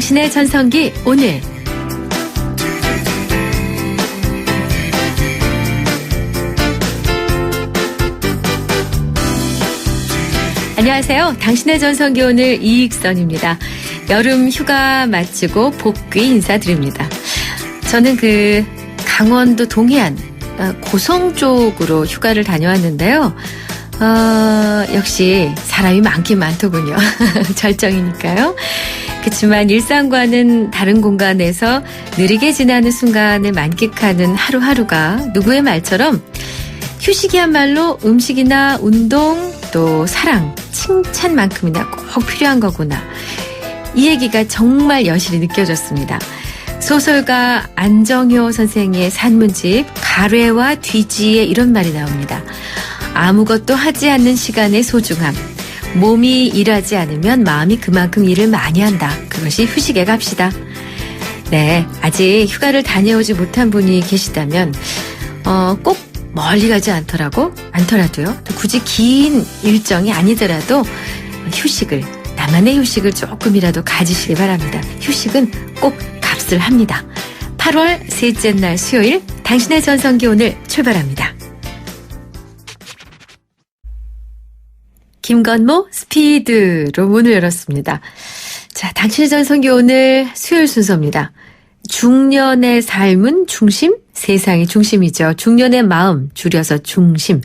당신의 전성기 오늘. 안녕하세요. 당신의 전성기 오늘 이익선입니다. 여름 휴가 마치고 복귀 인사드립니다. 저는 강원도 동해안 고성 쪽으로 휴가를 다녀왔는데요. 역시 사람이 많긴 많더군요. 절정이니까요. 그렇지만 일상과는 다른 공간에서 느리게 지나는 순간을 만끽하는 하루하루가 누구의 말처럼 휴식이야말로 음식이나 운동 또 사랑, 칭찬만큼이나 꼭 필요한 거구나. 이 얘기가 정말 여실히 느껴졌습니다. 소설가 안정효 선생의 산문집 가래와 뒤지에 이런 말이 나옵니다. 아무것도 하지 않는 시간의 소중함. 몸이 일하지 않으면 마음이 그만큼 일을 많이 한다. 그것이 휴식의 값이다. 네, 아직 휴가를 다녀오지 못한 분이 계시다면 꼭 멀리 가지 않더라도요. 굳이 긴 일정이 아니더라도 나만의 휴식을 조금이라도 가지시기 바랍니다. 휴식은 꼭 값을 합니다. 8월 셋째 날 수요일 당신의 전성기 오늘 출발합니다. 김건모 스피드로 문을 열었습니다. 자, 당신의 전성기 오늘 수요일 순서입니다. 중년의 삶은 중심? 세상이 중심이죠. 중년의 마음, 줄여서 중심.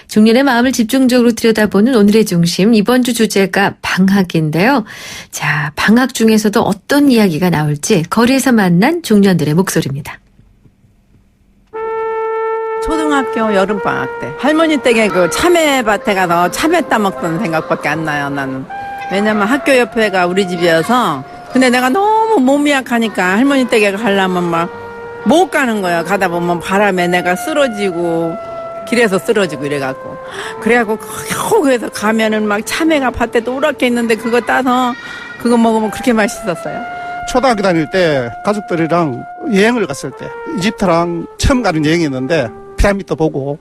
중년의 마음을 집중적으로 들여다보는 오늘의 중심. 이번 주 주제가 방학인데요. 자, 방학 중에서도 어떤 이야기가 나올지 거리에서 만난 중년들의 목소리입니다. 초등학교 여름방학 때 할머니 댁에 참외밭에 가서 참외 따먹던 생각밖에 안 나요. 나는. 왜냐면 학교 옆에가 우리 집이어서. 근데 내가 너무 몸이 약하니까 할머니 댁에 가려면 막 못 가는 거야. 가다 보면 바람에 내가 쓰러지고 길에서 쓰러지고 이래갖고. 그래갖고 거기에서 가면은 막 참외가 밭에 노랗게 있는데 그거 따서 그거 먹으면 그렇게 맛있었어요. 초등학교 다닐 때 가족들이랑 여행을 갔을 때 이집트랑 처음 가는 여행이었는데 피라미드 보고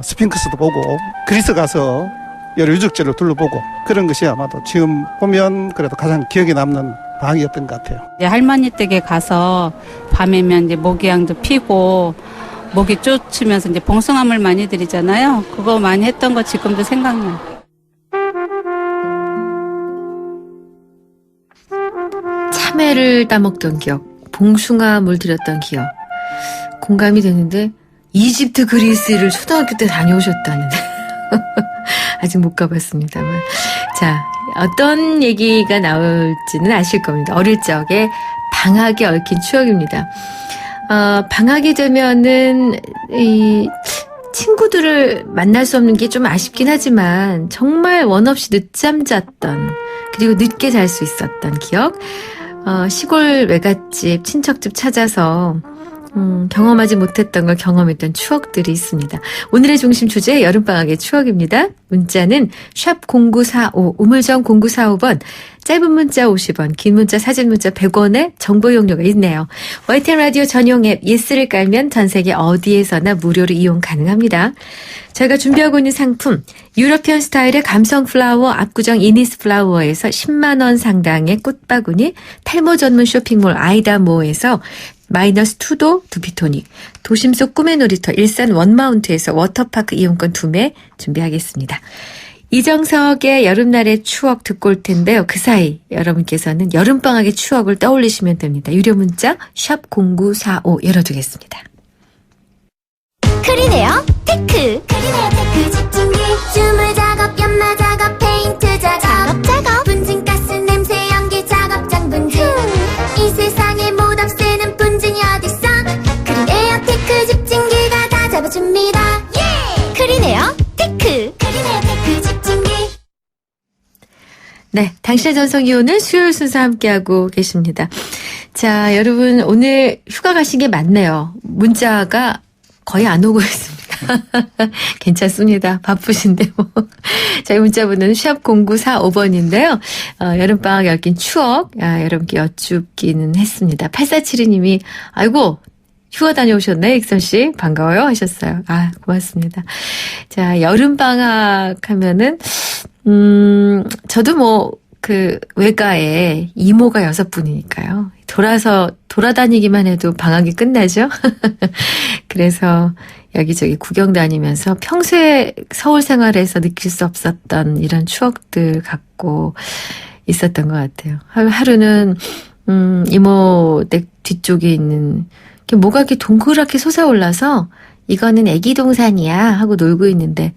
스핑크스도 보고 그리스 가서 여러 유적지를 둘러보고 그런 것이 아마도 지금 보면 그래도 가장 기억에 남는 방학이었던 것 같아요. 할머니 댁에 가서 밤이면 이제 모기향도 피고 모기 쫓으면서 이제 봉숭아물 많이 드리잖아요. 그거 많이 했던 거 지금도 생각나요. 참외를 따먹던 기억, 봉숭아물 들였던 기억. 공감이 되는데 이집트 그리스를 초등학교 때 다녀오셨다는데 아직 못 가봤습니다만. 자, 어떤 얘기가 나올지는 아실 겁니다. 어릴 적에 방학에 얽힌 추억입니다. 방학이 되면은 이 친구들을 만날 수 없는 게 좀 아쉽긴 하지만 정말 원 없이 늦잠 잤던 그리고 늦게 잘 수 있었던 기억. 시골 외갓집, 친척집 찾아서 경험하지 못했던 걸 경험했던 추억들이 있습니다. 오늘의 중심 주제 여름방학의 추억입니다. 문자는 샵 0945, 우물정 0945번, 짧은 문자 50원, 긴 문자, 사진 문자 100원의 정보 이용료가 있네요. YTN 라디오 전용 앱 예스를 깔면 전 세계 어디에서나 무료로 이용 가능합니다. 저희가 준비하고 있는 상품, 유러피언 스타일의 감성 플라워 압구정 이니스 플라워에서 10만 원 상당의 꽃바구니, 탈모 전문 쇼핑몰 아이다모에서 -2도 두피토닉, 도심 속 꿈의 놀이터 일산 원마운트에서 워터파크 이용권 2매 준비하겠습니다. 이정석의 여름날의 추억 듣고 올 텐데요. 그 사이 여러분께서는 여름방학의 추억을 떠올리시면 됩니다. 유료 문자 샵 0945 열어두겠습니다. 크리네어 테크. 크리네어 테크 집중기 주물 작업 연마 작업 페인트 작업 분진가스 냄새 연기 작업 장분진 이 세상에 못 없애는 분진이 어딨어. 크리네어 테크 집중기가 다 잡아줍니다. 예! 크리네어 테크. 크리네어 테크 집중기. 네, 당신의 전성기 오늘 수요일 순서 함께하고 계십니다. 자, 여러분 오늘 휴가 가신 게 맞네요. 문자가 거의 안 오고 있습니다. 괜찮습니다. 바쁘신데 뭐. 저희 문자번호는 샵 0945번인데요. 여름방학 얽힌 추억 여러분께 여쭙기는 했습니다. 8472님이 아이고 휴가 다녀오셨네 익선씨 반가워요 하셨어요. 아 고맙습니다. 자 여름방학 하면은 저도 뭐 그 외가에 이모가 6분이니까요. 돌아다니기만 해도 방학이 끝나죠. 그래서 여기저기 구경 다니면서 평소에 서울 생활에서 느낄 수 없었던 이런 추억들 갖고 있었던 것 같아요. 하루는 이모 댁 뒤쪽에 있는 뭐가 이렇게 동그랗게 솟아올라서 이거는 애기 동산이야 하고 놀고 있는데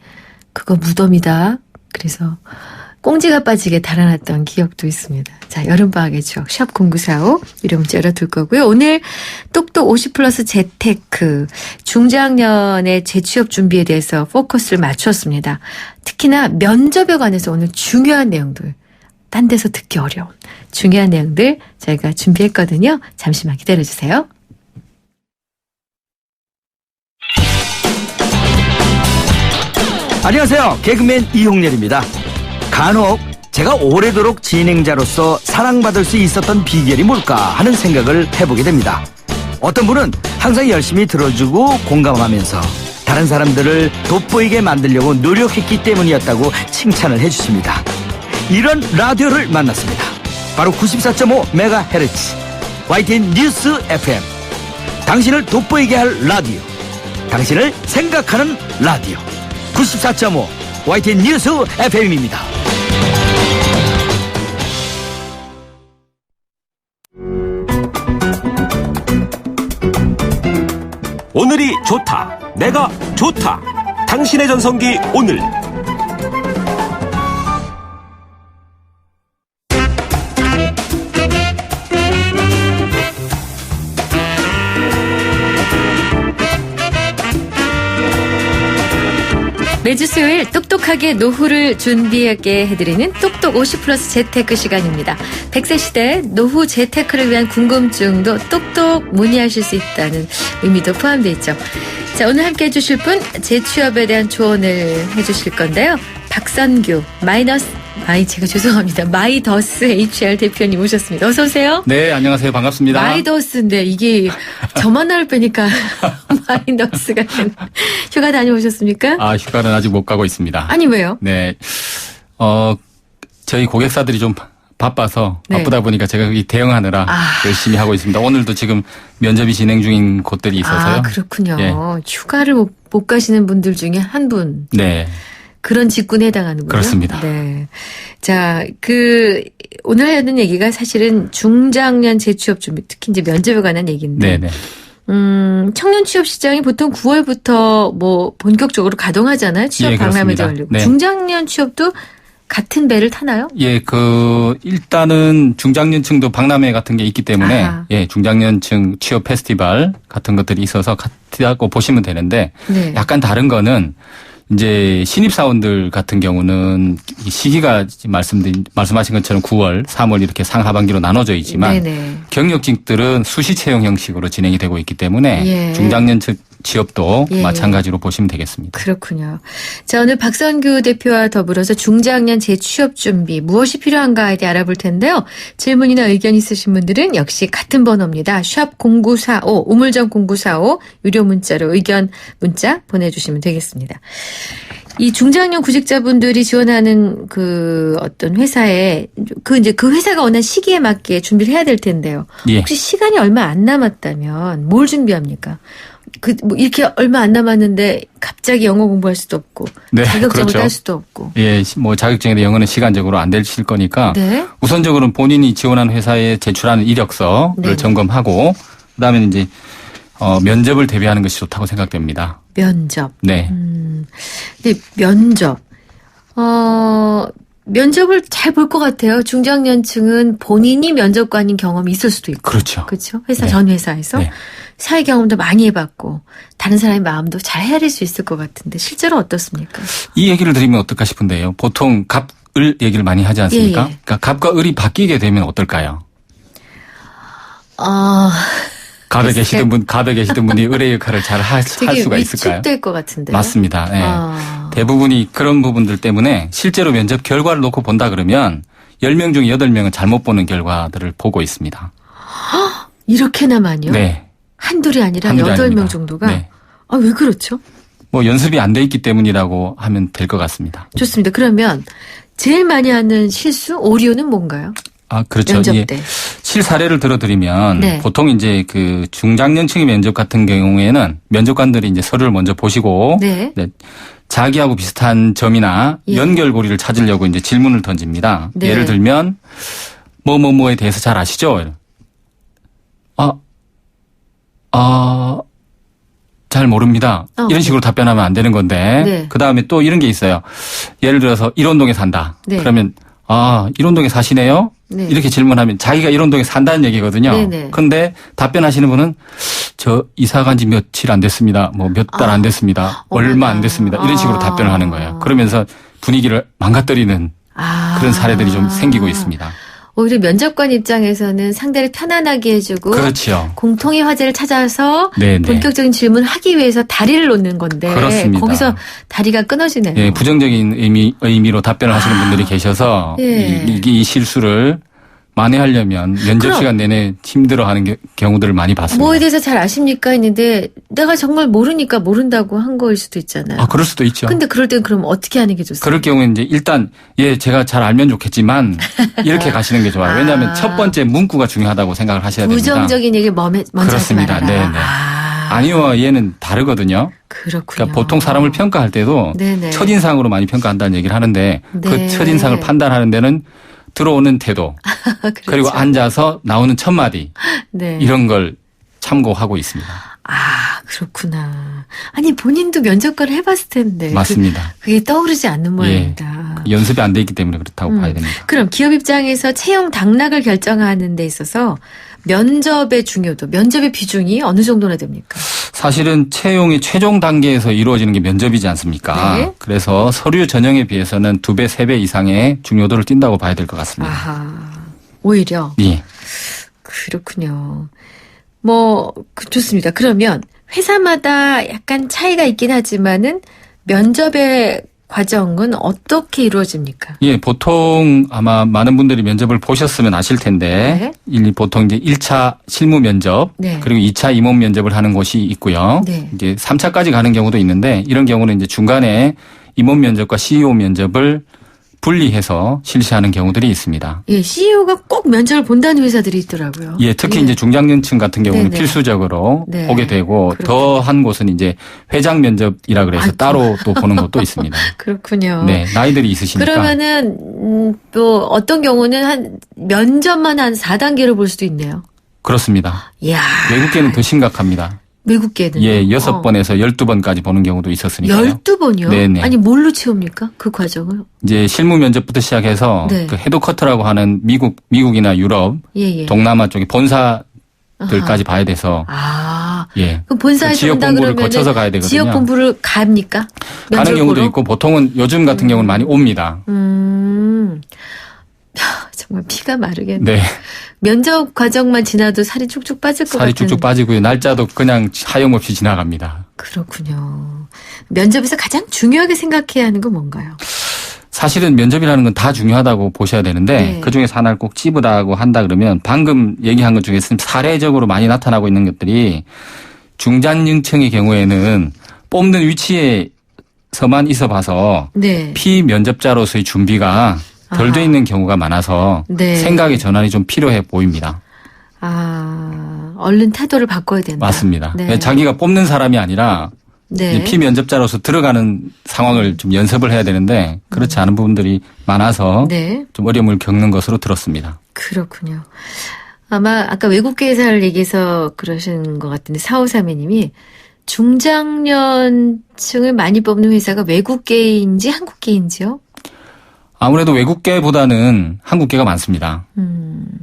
그거 무덤이다. 그래서 꽁지가 빠지게 달아났던 기억도 있습니다. 자, 여름방학의 추억 샵 0945 유료 문자 열어둘 거고요. 오늘 똑똑 50+ 재테크 중장년의 재취업 준비에 대해서 포커스를 맞췄습니다. 특히나 면접에 관해서 오늘 중요한 내용들, 딴 데서 듣기 어려운 중요한 내용들 저희가 준비했거든요. 잠시만 기다려주세요. 안녕하세요. 개그맨 이홍렬입니다. 간혹 제가 오래도록 진행자로서 사랑받을 수 있었던 비결이 뭘까 하는 생각을 해보게 됩니다. 어떤 분은 항상 열심히 들어주고 공감하면서 다른 사람들을 돋보이게 만들려고 노력했기 때문이었다고 칭찬을 해주십니다. 이런 라디오를 만났습니다. 바로 94.5MHz YTN 뉴스 FM. 당신을 돋보이게 할 라디오, 당신을 생각하는 라디오 94.5 YTN 뉴스 FM입니다. 오늘이 좋다. 내가 좋다. 당신의 전성기 오늘. 매주 수요일 똑똑하게 노후를 준비하게 해드리는 똑똑 50+ 재테크 시간입니다. 100세 시대 노후 재테크를 위한 궁금증도 똑똑 문의하실 수 있다는 의미도 포함되어 있죠. 자, 오늘 함께 해주실 분 재취업에 대한 조언을 해주실 건데요. 박선규 제가 죄송합니다. 마이더스 HR 대표님 오셨습니다. 어서 오세요. 네, 안녕하세요. 반갑습니다. 마이더스인데 이게 저만 나올 빼니까 마이더스가 휴가 다녀오셨습니까? 아, 휴가는 아직 못 가고 있습니다. 아니 왜요? 네, 저희 고객사들이 좀 바빠서 네. 바쁘다 보니까 제가 이 대응하느라 열심히 하고 있습니다. 오늘도 지금 면접이 진행 중인 곳들이 있어서요. 아, 그렇군요. 네. 휴가를 못 가시는 분들 중에 한 분. 네. 그런 직군에 해당하는군요. 그렇습니다. 네. 자, 오늘 하는 얘기가 사실은 중장년 재취업 준비, 특히 이제 면접에 관한 얘기인데. 네네. 청년 취업 시장이 보통 9월부터 뭐 본격적으로 가동하잖아요. 취업 예, 박람회도 그렇습니다. 열리고. 네. 중장년 취업도 같은 배를 타나요? 예, 일단은 중장년층도 박람회 같은 게 있기 때문에, 아하. 예, 중장년층 취업 페스티벌 같은 것들이 있어서 같다고 보시면 되는데, 네. 약간 다른 거는, 이제 신입사원들 같은 경우는 이 시기가 말씀하신 것처럼 9월, 3월 이렇게 상하반기로 나눠져 있지만 네네. 경력직들은 수시 채용 형식으로 진행이 되고 있기 때문에 예. 중장년 취업도 예. 마찬가지로 보시면 되겠습니다. 그렇군요. 자, 오늘 박선규 대표와 더불어서 중장년 재취업 준비 무엇이 필요한가에 대해 알아볼 텐데요. 질문이나 의견 있으신 분들은 역시 같은 번호입니다. 샵 0945 우물정 0945 유료 문자로 의견 문자 보내주시면 되겠습니다. 이 중장년 구직자분들이 지원하는 어떤 회사에 그 회사가 원하는 시기에 맞게 준비를 해야 될 텐데요. 예. 혹시 시간이 얼마 안 남았다면 뭘 준비합니까? 이렇게 얼마 안 남았는데 갑자기 영어 공부할 수도 없고 네, 자격증을 그렇죠. 딸 수도 없고. 예, 뭐 자격증에 영어는 시간적으로 안 되실 거니까 네. 우선적으로는 본인이 지원하는 회사에 제출하는 이력서를 네. 점검하고 그다음에 이제 면접을 대비하는 것이 좋다고 생각됩니다. 면접. 네. 근데 면접을 잘 볼 것 같아요. 중장년층은 본인이 면접관인 경험이 있을 수도 있고. 그렇죠. 그렇죠. 회사 네. 전 회사에서 네. 사회 경험도 많이 해봤고 다른 사람의 마음도 잘 헤아릴 수 있을 것 같은데 실제로 어떻습니까? 이 얘기를 드리면 어떨까 싶은데요. 보통 갑을 얘기를 많이 하지 않습니까? 예, 예. 그러니까 갑과 을이 바뀌게 되면 어떨까요? 갑에 계시던 분이 을의 역할을 잘 할 되게 수가 있을까요? 위축될 것 같은데요. 맞습니다. 네. 대부분이 그런 부분들 때문에 실제로 면접 결과를 놓고 본다 그러면 10명 중 8명은 잘못 보는 결과들을 보고 있습니다. 이렇게나만요? 네. 한둘이 아니라 한둘이 8명 아닙니다. 정도가? 네. 왜 그렇죠? 뭐 연습이 안 돼 있기 때문이라고 하면 될 것 같습니다. 좋습니다. 그러면 제일 많이 하는 실수, 오류는 뭔가요? 아, 그렇죠. 면접 예. 때. 실사례를 들어드리면 네. 보통 이제 그 중장년층의 면접 같은 경우에는 면접관들이 이제 서류를 먼저 보시고 네. 네, 자기하고 비슷한 점이나 예. 연결고리를 찾으려고 이제 질문을 던집니다. 네. 예를 들면 뭐뭐뭐에 대해서 잘 아시죠? 잘 모릅니다. 이런 식으로 답변하면 안 되는 건데 네. 그다음에 또 이런 게 있어요. 예를 들어서 일원동에 산다. 네. 그러면 일원동에 사시네요? 네. 이렇게 질문하면 자기가 일원동에 산다는 얘기거든요. 네네. 근데 답변하시는 분은 저 이사 간 지 며칠 안 됐습니다. 뭐 몇 달 안 됐습니다. 얼마 안 됐습니다. 이런 식으로 답변을 하는 거예요. 그러면서 분위기를 망가뜨리는 그런 사례들이 좀 생기고 있습니다. 오히려 면접관 입장에서는 상대를 편안하게 해주고 그렇죠. 공통의 화제를 찾아서 네네. 본격적인 질문을 하기 위해서 다리를 놓는 건데 그렇습니다. 거기서 다리가 끊어지네요. 예, 부정적인 의미로 답변을 하시는 분들이 계셔서 예. 이 실수를 만회하려면 면접 그럼. 시간 내내 힘들어하는 경우들을 많이 봤습니다. 뭐에 대해서 잘 아십니까 했는데 내가 정말 모르니까 모른다고 한 거일 수도 있잖아요. 그럴 수도 있죠. 근데 그럴 땐 그럼 어떻게 하는 게 좋습니까? 그럴 경우에 이제 일단 제가 잘 알면 좋겠지만 이렇게 가시는 게 좋아요. 왜냐하면 첫 번째 문구가 중요하다고 생각을 하셔야 됩니다. 부정적인 얘기를 먼저 그렇습니다. 하지 말아라. 네네. 아니와 얘는 다르거든요. 그렇군요. 그러니까 보통 사람을 평가할 때도 네네. 첫인상으로 많이 평가한다는 얘기를 하는데 네. 그 첫인상을 판단하는 데는 들어오는 태도 그렇죠. 그리고 앉아서 나오는 첫 마디 네. 이런 걸 참고하고 있습니다. 그렇구나. 아니 본인도 면접관을 해봤을 텐데 맞습니다. 그게 떠오르지 않는 모양입니다. 연습이 안 돼 있기 때문에 그렇다고 봐야 됩니다. 그럼 기업 입장에서 채용 당락을 결정하는 데 있어서 면접의 중요도, 면접의 비중이 어느 정도나 됩니까? 사실은 채용이 최종 단계에서 이루어지는 게 면접이지 않습니까? 네. 그래서 서류 전형에 비해서는 2배, 3배 이상의 중요도를 띈다고 봐야 될 것 같습니다. 오히려 예. 그렇군요. 좋습니다. 그러면 회사마다 약간 차이가 있긴 하지만은 면접의 과정은 어떻게 이루어집니까? 예, 보통 아마 많은 분들이 면접을 보셨으면 아실 텐데, 보통 이제 1차 실무 면접, 네. 그리고 2차 임원 면접을 하는 곳이 있고요. 네. 이제 3차까지 가는 경우도 있는데, 이런 경우는 이제 중간에 임원 면접과 CEO 면접을 분리해서 실시하는 경우들이 있습니다. 예, CEO가 꼭 면접을 본다는 회사들이 있더라고요. 예, 특히 이제 중장년층 같은 경우는 네네. 필수적으로 네. 보게 되고 그렇군요. 더 한 곳은 이제 회장 면접이라 그래서 아이고. 따로 또 보는 것도 있습니다. 그렇군요. 네, 나이들이 있으시니까. 그러면은 또 어떤 경우는 한 면접만 한 4단계로 볼 수도 있네요. 그렇습니다. 이야. 외국계는 더 심각합니다. 외국계는 예, 6번에서 12번까지 보는 경우도 있었으니까요. 12번이요? 네네. 아니 뭘로 채웁니까? 그 과정을? 이제 실무 면접부터 시작해서 네. 그 헤드쿼터라고 하는 미국이나 유럽, 예. 동남아 쪽의 본사들까지 봐야 돼서 예. 그럼 본사에서 지역 온다 본부를 그러면 거쳐서 가야 되거든요. 지역 본부를 갑니까? 가는 면접 경우도 보러? 있고 보통은 요즘 같은 경우는 많이 옵니다. 정말 피가 마르겠네. 네. 면접 과정만 지나도 살이 쭉쭉 빠질 것 살이 같은. 쭉쭉 빠지고요. 날짜도 그냥 하염없이 지나갑니다. 그렇군요. 면접에서 가장 중요하게 생각해야 하는 건 뭔가요? 사실은 면접이라는 건 다 중요하다고 보셔야 되는데 네. 그중에서 하나를 꼭 찝으라고 한다 그러면 방금 얘기한 것 중에서 사례적으로 많이 나타나고 있는 것들이 중장년층의 경우에는 뽑는 위치에서만 있어 봐서 네. 피면접자로서의 준비가 덜 돼 있는 경우가 많아서 네. 생각의 전환이 좀 필요해 보입니다. 얼른 태도를 바꿔야 된다. 맞습니다. 네. 자기가 뽑는 사람이 아니라 네. 피면접자로서 들어가는 상황을 좀 연습을 해야 되는데 그렇지 않은 부분들이 많아서 네. 좀 어려움을 겪는 것으로 들었습니다. 그렇군요. 아마 아까 외국계 회사를 얘기해서 그러신 것 같은데 4532님이 중장년층을 많이 뽑는 회사가 외국계인지 한국계인지요? 아무래도 외국계보다는 한국계가 많습니다.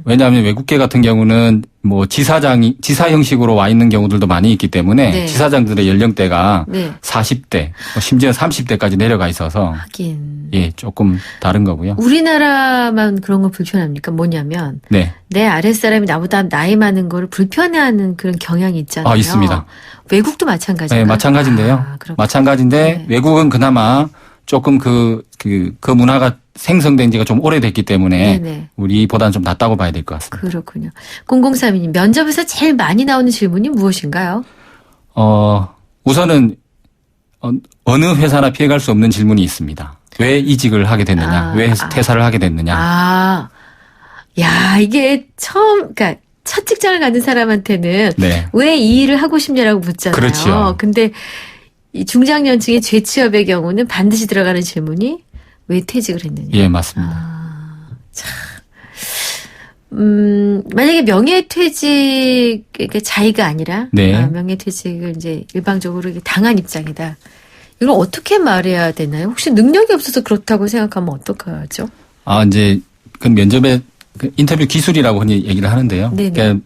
왜냐하면 외국계 같은 경우는 뭐 지사 형식으로 와 있는 경우들도 많이 있기 때문에 네. 지사장들의 연령대가 네. 40대, 심지어 30대까지 내려가 있어서 하긴. 예, 조금 다른 거고요. 우리나라만 그런 거 불편합니까? 뭐냐면 네. 내 아랫사람이 나보다 나이 많은 거를 불편해하는 그런 경향이 있잖아요. 있습니다. 외국도 마찬가지인가요? 네, 마찬가지인데요. 그렇군요. 마찬가지인데 네. 외국은 그나마 조금 그 문화가 생성된 지가 좀 오래됐기 때문에 네네. 우리보다는 좀 낫다고 봐야 될 것 같습니다. 그렇군요. 0032님, 면접에서 제일 많이 나오는 질문이 무엇인가요? 우선은 어느 회사나 피해갈 수 없는 질문이 있습니다. 왜 이직을 하게 됐느냐, 왜 퇴사를 하게 됐느냐. 야, 이게 그러니까 첫 직장을 가는 사람한테는 네. 왜 이 일을 하고 싶냐라고 묻잖아요. 그렇죠. 근데 이 중장년층의 재취업의 경우는 반드시 들어가는 질문이 왜 퇴직을 했느냐. 예, 맞습니다. 만약에 명예퇴직의 자의가 아니라 네. 명예퇴직을 이제 일방적으로 당한 입장이다. 이걸 어떻게 말해야 되나요? 혹시 능력이 없어서 그렇다고 생각하면 어떡하죠? 이제 그 면접의 그 인터뷰 기술이라고 흔히 얘기를 하는데요. 네네. 그러니까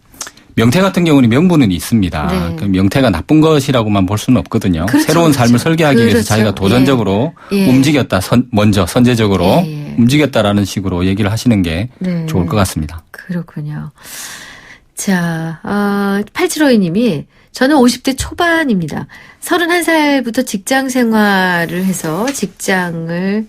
명퇴 같은 경우는 명분은 있습니다. 네. 그 명퇴가 나쁜 것이라고만 볼 수는 없거든요. 그렇죠, 새로운 그렇죠. 삶을 설계하기 위해서 그렇죠. 자기가 도전적으로 예. 움직였다. 먼저 선제적으로 예. 움직였다라는 식으로 얘기를 하시는 게 네. 좋을 것 같습니다. 그렇군요. 자, 8752님이 저는 50대 초반입니다. 31살부터 직장 생활을 해서 직장을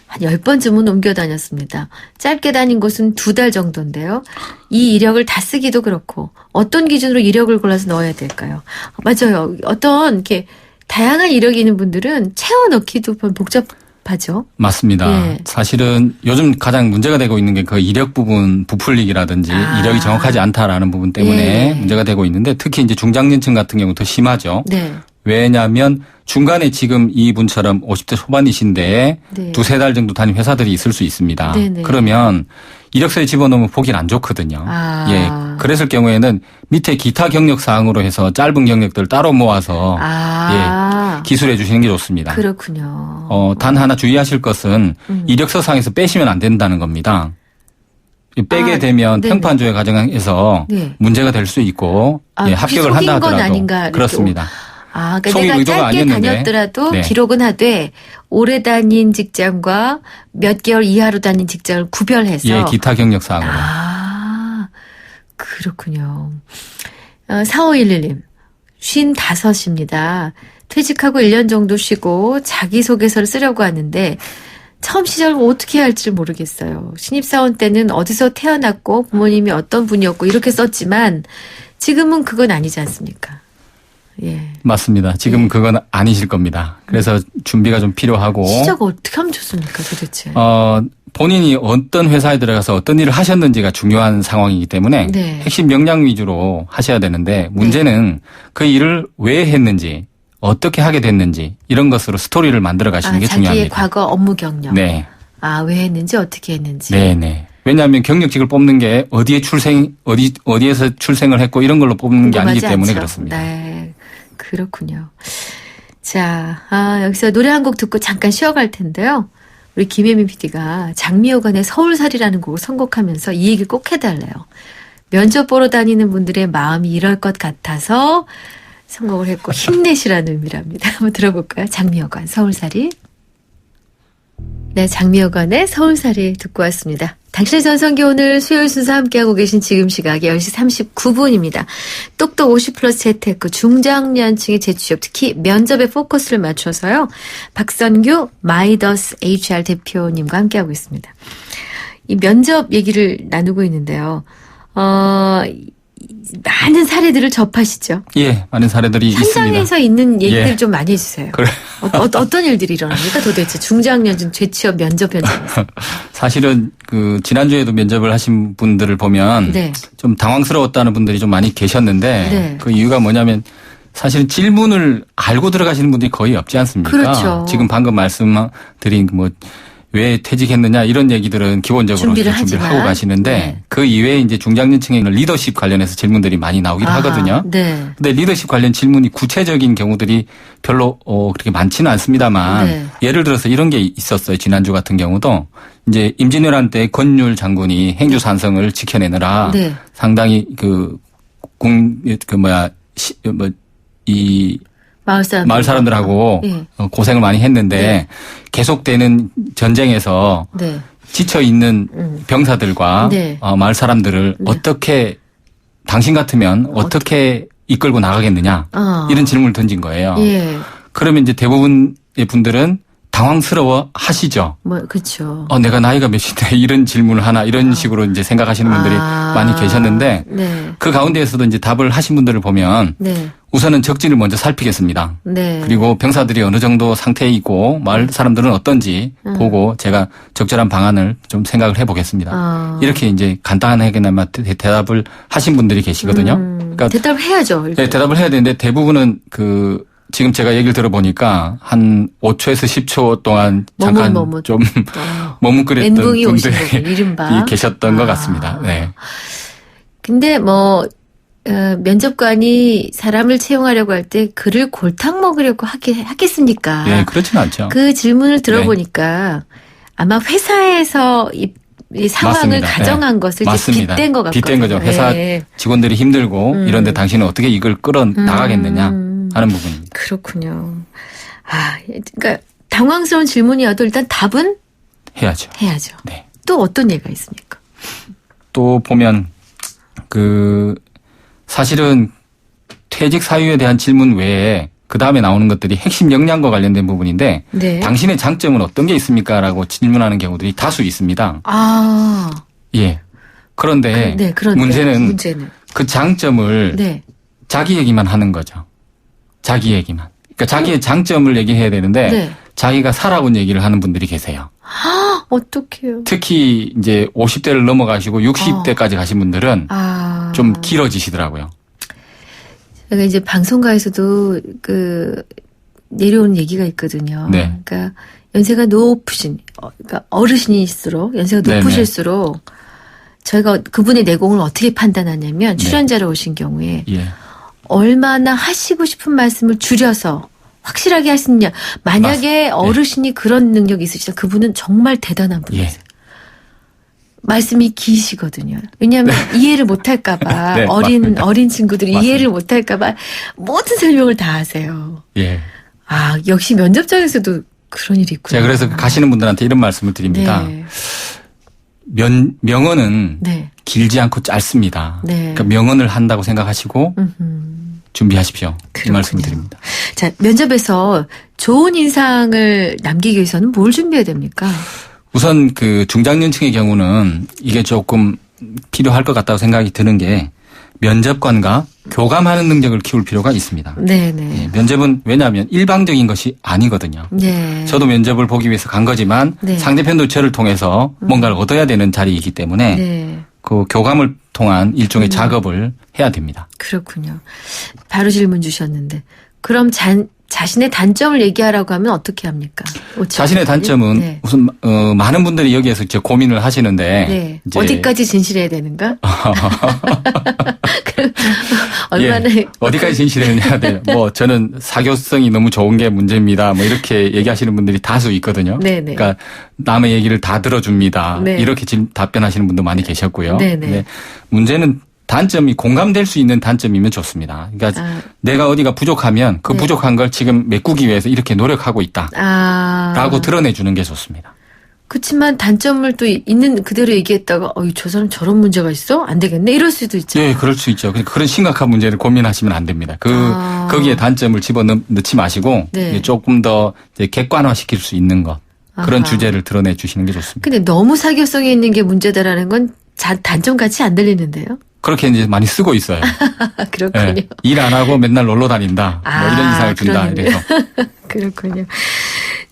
한 10번쯤은 옮겨 다녔습니다. 짧게 다닌 곳은 2달 정도인데요. 이 이력을 다 쓰기도 그렇고 어떤 기준으로 이력을 골라서 넣어야 될까요? 맞아요. 어떤 이렇게 다양한 이력이 있는 분들은 채워 넣기도 복잡하죠. 맞습니다. 예. 사실은 요즘 가장 문제가 되고 있는 게 그 이력 부분 부풀리기라든지 이력이 정확하지 않다라는 부분 때문에 예. 문제가 되고 있는데 특히 이제 중장년층 같은 경우 더 심하죠. 네. 왜냐하면 중간에 지금 이분처럼 50대 초반이신데 네. 2-3달 정도 다닌 회사들이 있을 수 있습니다. 네네. 그러면 이력서에 집어넣으면 보기는 안 좋거든요. 예. 그랬을 경우에는 밑에 기타 경력 사항으로 해서 짧은 경력들 따로 모아서 기술해 주시는 게 좋습니다. 그렇군요. 단 하나 주의하실 것은 이력서 상에서 빼시면 안 된다는 겁니다. 빼게 되면 네네. 평판조회 과정에서 네. 문제가 될 수 있고 혹시 합격을 속인 한다 건 하더라도 아닌가 이렇게 그렇습니다. 그러니까 속일 내가 의도가 짧게 아니었는데. 다녔더라도 네. 기록은 하되 오래 다닌 직장과 몇 개월 이하로 다닌 직장을 구별해서 예, 기타 경력 사항으로. 그렇군요. 4511님 55입니다. 퇴직하고 1년 정도 쉬고 자기소개서를 쓰려고 하는데 처음 시작을 어떻게 해야 할지 모르겠어요. 신입사원 때는 어디서 태어났고 부모님이 어떤 분이었고 이렇게 썼지만 지금은 그건 아니지 않습니까? 예. 맞습니다. 지금 그건 아니실 겁니다. 그래서 준비가 좀 필요하고. 시작을 어떻게 하면 좋습니까, 도대체? 본인이 어떤 회사에 들어가서 어떤 일을 하셨는지가 중요한 상황이기 때문에 네. 핵심 역량 위주로 하셔야 되는데 문제는 그 일을 왜 했는지 어떻게 하게 됐는지 이런 것으로 스토리를 만들어 가시는 게 자기의 중요합니다. 과거 업무 경력. 네. 왜 했는지 어떻게 했는지. 네네. 왜냐하면 경력직을 뽑는 게 어디에서 출생을 했고 이런 걸로 뽑는 게 아니기 궁금하지 때문에 않죠? 그렇습니다. 네. 그렇군요. 자, 여기서 노래 한 곡 듣고 잠깐 쉬어갈 텐데요. 우리 김혜민 PD가 장미여관의 서울살이라는 곡을 선곡하면서 이 얘기를 꼭 해달래요. 면접 보러 다니는 분들의 마음이 이럴 것 같아서 선곡을 했고 힘내시라는 의미랍니다. 한번 들어볼까요? 장미여관 서울살이. 네, 장미여관의 서울살이 듣고 왔습니다. 당신의 전성기 오늘 수요일 순서 함께하고 계신 지금 시각이 10시 39분입니다. 똑똑 50플러스 재테크 중장년층의 재취업 특히 면접에 포커스를 맞춰서요. 박선규 마이더스 HR 대표님과 함께하고 있습니다. 이 면접 얘기를 나누고 있는데요. 많은 사례들을 접하시죠? 예, 많은 사례들이 있습니다. 현장에서 있는 얘기들 예. 좀 많이 해주세요. 그래. 어떤 일들이 일어납니까 도대체 중장년층 재취업 면접 현장에서. 사실은 지난주에도 면접을 하신 분들을 보면 네. 좀 당황스러웠다는 분들이 좀 많이 계셨는데 네. 그 이유가 뭐냐면 사실은 질문을 알고 들어가시는 분들이 거의 없지 않습니까? 그렇죠. 지금 방금 말씀드린 왜 퇴직했느냐 이런 얘기들은 기본적으로 준비를 하고 가시는데 네. 그 이외에 이제 중장년층의 리더십 관련해서 질문들이 많이 나오기도 하거든요. 네. 근데 리더십 관련 질문이 구체적인 경우들이 별로 그렇게 많지는 않습니다만 네. 예를 들어서 이런 게 있었어요. 지난주 같은 경우도 이제 임진왜란 때 권율 장군이 행주 산성을 지켜내느라 네. 상당히 마을 사람들하고 네. 고생을 많이 했는데 네. 계속되는 전쟁에서 네. 지쳐 있는 병사들과 네. 마을 사람들을 어떻게 당신 같으면 어떻게 이끌고 나가겠느냐 이런 질문을 던진 거예요. 예. 그러면 이제 대부분의 분들은 당황스러워 하시죠. 그렇죠. 내가 나이가 몇인데 이런 질문을 하나 이런 식으로 이제 생각하시는 분들이 많이 계셨는데 네. 그 가운데에서도 이제 답을 하신 분들을 보면 네. 우선은 적진을 먼저 살피겠습니다. 네. 그리고 병사들이 어느 정도 상태에 있고 마을 사람들은 어떤지 보고 제가 적절한 방안을 좀 생각을 해보겠습니다. 이렇게 이제 간단하게나마 대답을 하신 분들이 계시거든요. 그러니까 대답을 해야죠. 네, 대답을 해야 되는데 대부분은 지금 제가 얘기를 들어보니까 한 5초에서 10초 동안 잠깐 좀 머뭇거렸던 멘붕이 오신 분들이 거고, 이른바. 계셨던 것 같습니다. 네. 근데 면접관이 사람을 채용하려고 할 때 그를 골탕 먹으려고 하겠습니까? 네, 그렇지는 않죠. 그 질문을 들어보니까 아마 회사에서 이 상황을 맞습니다. 가정한 것을 이제 빗댄 것 같거든요. 빗댄 거죠. 회사 직원들이 힘들고 이런데 당신은 어떻게 이걸 끌어 나가겠느냐 하는 부분입니다. 그렇군요. 그러니까 당황스러운 질문이어도 일단 답은 해야죠. 네. 또 어떤 예가 있습니까? 또 보면 사실은 퇴직 사유에 대한 질문 외에 그 다음에 나오는 것들이 핵심 역량과 관련된 부분인데 네. 당신의 장점은 어떤 게 있습니까?라고 질문하는 경우들이 다수 있습니다. 예. 그런데 문제는 그 장점을 네. 자기 얘기만 하는 거죠. 자기 얘기만. 그러니까 자기의 장점을 얘기해야 되는데 네. 자기가 살아온 얘기를 하는 분들이 계세요. 어떡해요. 특히 이제 50대를 넘어가시고 60대까지 가신 분들은 좀 길어지시더라고요. 그러니까 이제 방송가에서도 내려오는 얘기가 있거든요. 네. 그러니까 연세가 높으신, 그러니까 어르신일수록 연세가 높으실수록 저희가 그분의 내공을 어떻게 판단하냐면 출연자로 오신 경우에 얼마나 하시고 싶은 말씀을 줄여서 확실하게 하시느냐. 만약에 어르신이 그런 능력이 있으시다. 그분은 정말 대단한 분이세요. 말씀이 기시거든요. 왜냐하면 이해를 못할까봐 어린 친구들이 맞습니다. 이해를 못할까봐 모든 설명을 다 하세요. 예. 역시 면접장에서도 그런 일이 있구나. 제가 그래서 가시는 분들한테 이런 말씀을 드립니다. 네. 명언은 길지 않고 짧습니다. 그러니까 명언을 한다고 생각하시고 준비하십시오. 이 말씀을 드립니다. 자, 면접에서 좋은 인상을 남기기 위해서는 뭘 준비해야 됩니까? 우선 중장년층의 경우는 이게 조금 필요할 것 같다고 생각이 드는 게 면접관과 교감하는 능력을 키울 필요가 있습니다. 네네. 예, 면접은 왜냐하면 일방적인 것이 아니거든요. 네. 저도 면접을 보기 위해서 간 거지만 상대편도 저를 통해서 뭔가를 얻어야 되는 자리이기 때문에 그 교감을 통한 일종의 작업을 해야 됩니다. 그렇군요. 바로 질문 주셨는데 그럼 자신의 단점을 얘기하라고 하면 어떻게 합니까? 자신의 단점은 우선 많은 분들이 여기에서 이제 고민을 하시는데 이제 어디까지 진실해야 되는가? 얼마나 어디까지 진실해야 돼요? 저는 사교성이 너무 좋은 게 문제입니다. 이렇게 얘기하시는 분들이 다수 있거든요. 그러니까 남의 얘기를 다 들어줍니다. 이렇게 답변하시는 분도 많이 계셨고요. 근데 문제는 단점이 공감될 수 있는 단점이면 좋습니다. 그러니까 내가 어디가 부족하면 그 부족한 걸 지금 메꾸기 위해서 이렇게 노력하고 있다. 라고 드러내주는 게 좋습니다. 그렇지만 단점을 또 있는 그대로 얘기했다가 저 사람 저런 문제가 있어? 안 되겠네? 이럴 수도 있잖아요. 네, 그럴 수 있죠. 그런 심각한 문제를 고민하시면 안 됩니다. 거기에 단점을 집어넣지 마시고 조금 더 이제 객관화시킬 수 있는 것. 그런 주제를 드러내 주시는 게 좋습니다. 근데 너무 사교성이 있는 게 문제다라는 건 단점 같이 안 들리는데요? 그렇게 이제 많이 쓰고 있어요. 그렇군요. 일 안 하고 맨날 놀러 다닌다. 이런 인상을 준다. 이래서. 그렇군요.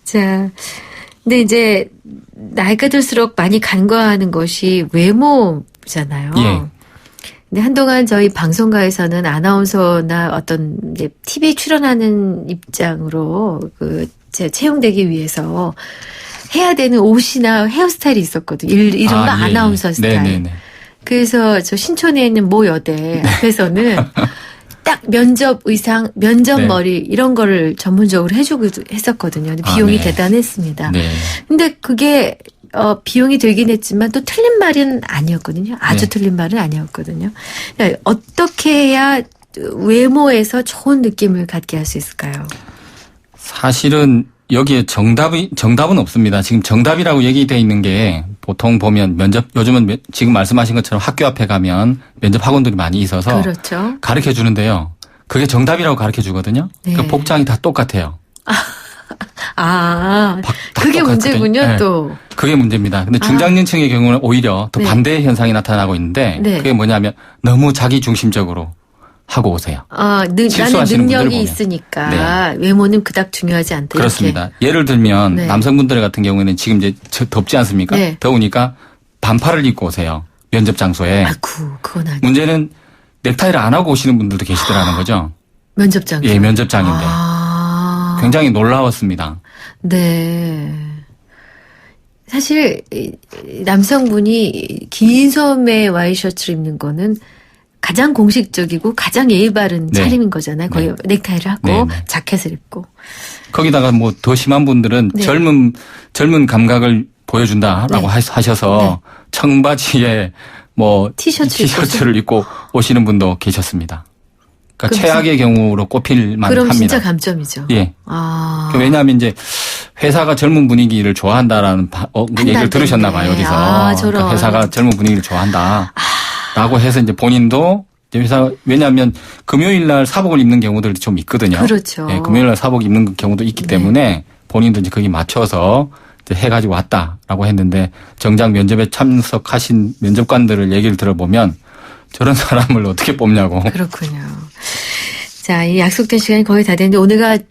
자, 근데 이제 나이가 들수록 많이 간과하는 것이 외모잖아요. 근데 한동안 저희 방송가에서는 아나운서나 어떤 이제 TV 출연하는 입장으로 채용되기 위해서 해야 되는 옷이나 헤어스타일이 있었거든요. 이른바 아나운서 스타일. 그래서 저 신촌에 있는 모 여대 앞에서는 딱 면접 의상, 면접 머리 이런 거를 전문적으로 해주기도 했었거든요. 근데 비용이 대단했습니다. 근데 그게 비용이 들긴 했지만 또 틀린 말은 아니었거든요. 아주 틀린 말은 아니었거든요. 그러니까 어떻게 해야 외모에서 좋은 느낌을 갖게 할 수 있을까요? 사실은 여기에 정답은 없습니다. 지금 정답이라고 얘기되어 있는 게 보통 보면 요즘은 지금 말씀하신 것처럼 학교 앞에 가면 면접 학원들이 많이 있어서 가르쳐 주는데요. 그게 정답이라고 가르쳐 주거든요. 그 복장이 다 똑같아요. 그게 다 문제군요, 네. 또. 그게 문제입니다. 근데 중장년층의 경우는 오히려 또 네. 반대의 현상이 나타나고 있는데 네. 그게 뭐냐면 너무 자기 중심적으로 하고 오세요. 나는 실수하시는 분들을 능력이 보면. 있으니까 외모는 그닥 중요하지 않다. 그렇습니다. 이렇게. 예를 들면 네. 남성분들 같은 경우에는 지금 이제 덥지 않습니까? 네. 더우니까 반팔을 입고 오세요. 면접 장소에. 그건 아니. 문제는 넥타이를 안 하고 오시는 분들도 계시더라는 거죠. 면접장. 예, 면접장인데. 굉장히 놀라웠습니다. 네. 사실 남성분이 긴 소매 와이셔츠를 입는 거는 가장 공식적이고 가장 예의 바른 네. 차림인 거잖아요. 거의 네. 넥타이를 하고 네, 네. 자켓을 입고. 거기다가 뭐 더 심한 분들은 네. 젊은 감각을 보여준다라고 네. 하셔서 청바지에 뭐 티셔츠를 입고 오시는 분도 계셨습니다. 그러니까 최악의 경우로 꼽힐 그럼 만합니다. 진짜 감점이죠. 예. 왜냐하면 이제 회사가 젊은 분위기를 좋아한다라는 얘기를 들으셨나 봐요, 어디서. 저런. 그러니까 회사가 젊은 분위기를 좋아한다라고 해서 이제 본인도 왜냐하면 금요일 날 사복을 입는 경우들도 좀 있거든요. 그렇죠. 예, 금요일 날 사복 입는 경우도 있기 때문에 본인도 이제 거기 맞춰서 이제 해가지고 왔다라고 했는데 정작 면접에 참석하신 면접관들을 얘기를 들어보면 저런 사람을 어떻게 뽑냐고. 그렇군요. 자, 이 약속된 시간이 거의 다 됐는데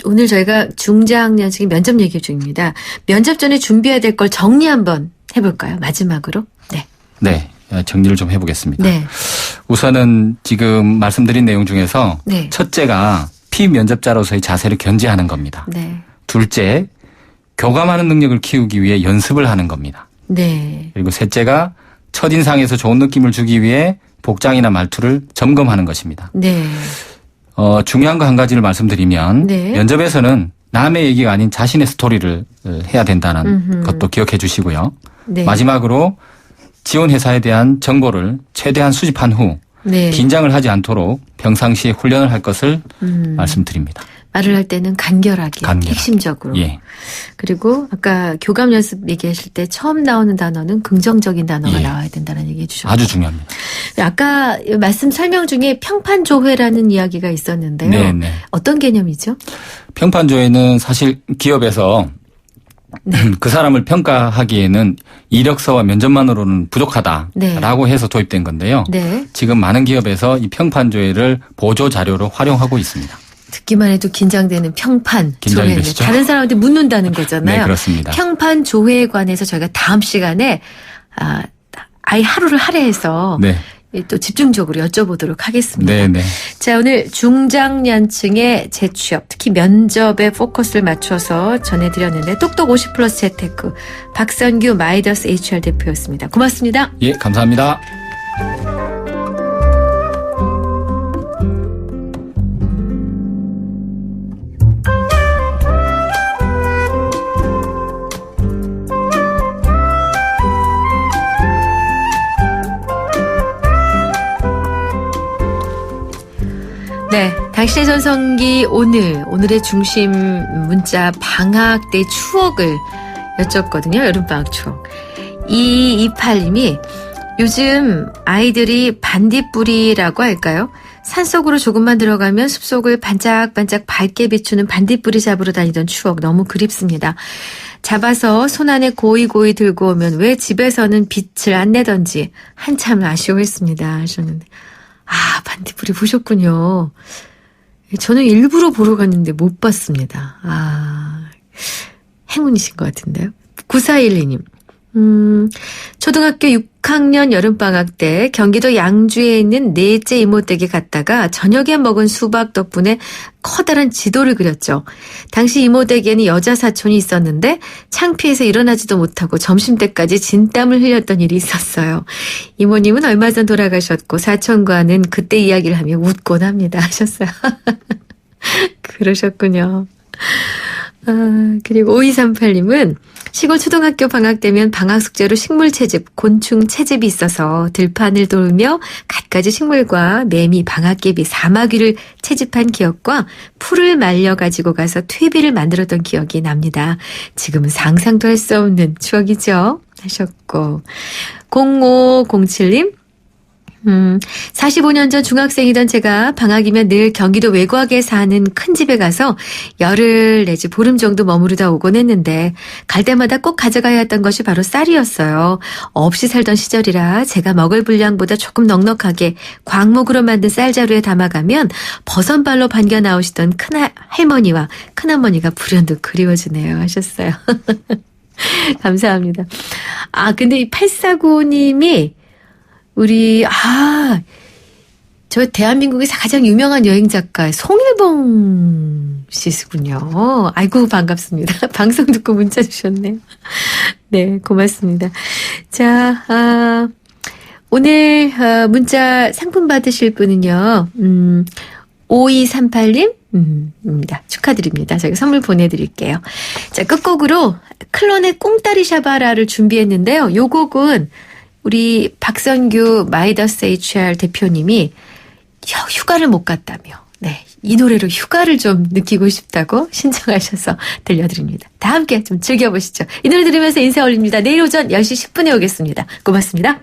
오늘 저희가 중장년층 면접 얘기 중입니다. 면접 전에 준비해야 될 걸 정리 한번 해볼까요? 마지막으로. 네. 네. 정리를 좀 해보겠습니다. 네. 우선은 지금 말씀드린 내용 중에서 네. 첫째가 피면접자로서의 자세를 견지하는 겁니다. 네. 둘째, 교감하는 능력을 키우기 위해 연습을 하는 겁니다. 네. 그리고 셋째가 첫인상에서 좋은 느낌을 주기 위해 복장이나 말투를 점검하는 것입니다. 네. 중요한 거 한 가지를 말씀드리면 네. 면접에서는 남의 얘기가 아닌 자신의 스토리를 해야 된다는 것도 기억해 주시고요. 네. 마지막으로 지원 회사에 대한 정보를 최대한 수집한 후 네. 긴장을 하지 않도록 평상시에 훈련을 할 것을 말씀드립니다. 말을 할 때는 간결하게. 핵심적으로. 예. 그리고 아까 교감 연습 얘기하실 때 처음 나오는 단어는 긍정적인 단어가 예. 나와야 된다는 얘기해 주셨고. 아주 중요합니다. 아까 말씀 설명 중에 평판조회라는 이야기가 있었는데요. 네네. 어떤 개념이죠? 평판조회는 사실 기업에서 그 사람을 평가하기에는 이력서와 면접만으로는 부족하다라고 해서 도입된 건데요. 네. 지금 많은 기업에서 이 평판조회를 보조 자료로 활용하고 있습니다. 듣기만 해도 긴장되는 평판 긴장이 조회. 되시죠? 다른 사람한테 묻는다는 거잖아요. 네, 그렇습니다. 평판 조회에 관해서 저희가 다음 시간에 아예 하루를 할애해서 네. 또 집중적으로 여쭤보도록 하겠습니다. 네네. 자, 오늘 중장년층의 재취업, 특히 면접에 포커스를 맞춰서 전해드렸는데 똑똑 50플러스 재테크 박선규 마이더스 HR 대표였습니다. 고맙습니다. 예, 감사합니다. 네, 당신의 전성기 오늘의 중심 문자 방학 때 추억을 여쭙거든요. 여름방학 추억. 2228님이 요즘 아이들이 반딧불이라고 할까요? 산속으로 조금만 들어가면 숲속을 반짝반짝 밝게 비추는 반딧불이 잡으러 다니던 추억 너무 그립습니다. 잡아서 손 안에 고이고이 들고 오면 왜 집에서는 빛을 안 내던지 한참 아쉬워했습니다 하셨는데 반딧불이 보셨군요. 저는 일부러 보러 갔는데 못 봤습니다. 행운이신 것 같은데요. 9412님. 초등학교 6학년 여름방학 때 경기도 양주에 있는 넷째 이모 댁에 갔다가 저녁에 먹은 수박 덕분에 커다란 지도를 그렸죠. 당시 이모 댁에는 여자 사촌이 있었는데 창피해서 일어나지도 못하고 점심때까지 진땀을 흘렸던 일이 있었어요. 이모님은 얼마 전 돌아가셨고 사촌과는 그때 이야기를 하며 웃곤 합니다 하셨어요. 그러셨군요. 그리고 5238님은 시골 초등학교 방학 때면 방학 숙제로 식물 채집, 곤충 채집이 있어서 들판을 돌며 갖가지 식물과 매미, 방앗개비, 사마귀를 채집한 기억과 풀을 말려 가지고 가서 퇴비를 만들었던 기억이 납니다. 지금은 상상도 할 수 없는 추억이죠. 하셨고 0507님 45년 전 중학생이던 제가 방학이면 늘 경기도 외곽에 사는 큰 집에 가서 열흘 내지 보름 정도 머무르다 오곤 했는데 갈 때마다 꼭 가져가야 했던 것이 바로 쌀이었어요. 없이 살던 시절이라 제가 먹을 분량보다 조금 넉넉하게 광목으로 만든 쌀자루에 담아가면 버선발로 반겨 나오시던 할머니와 큰어머니가 불현듯 그리워지네요 하셨어요. 감사합니다. 근데 이 849님이 저 대한민국에서 가장 유명한 여행 작가 송일봉 씨군요. 아이고 반갑습니다. 방송 듣고 문자 주셨네요. 네, 고맙습니다. 자, 오늘 문자 상품 받으실 분은요. 5238님 입니다. 축하드립니다. 저희가 선물 보내드릴게요. 자, 끝곡으로 클론의 꽁따리 샤바라를 준비했는데요. 요 곡은 우리 박선규 마이더스 HR 대표님이 휴가를 못 갔다며, 네, 이 노래로 휴가를 좀 느끼고 싶다고 신청하셔서 들려드립니다. 다 함께 좀 즐겨보시죠. 이 노래 들으면서 인사 올립니다. 내일 오전 10시 10분에 오겠습니다. 고맙습니다.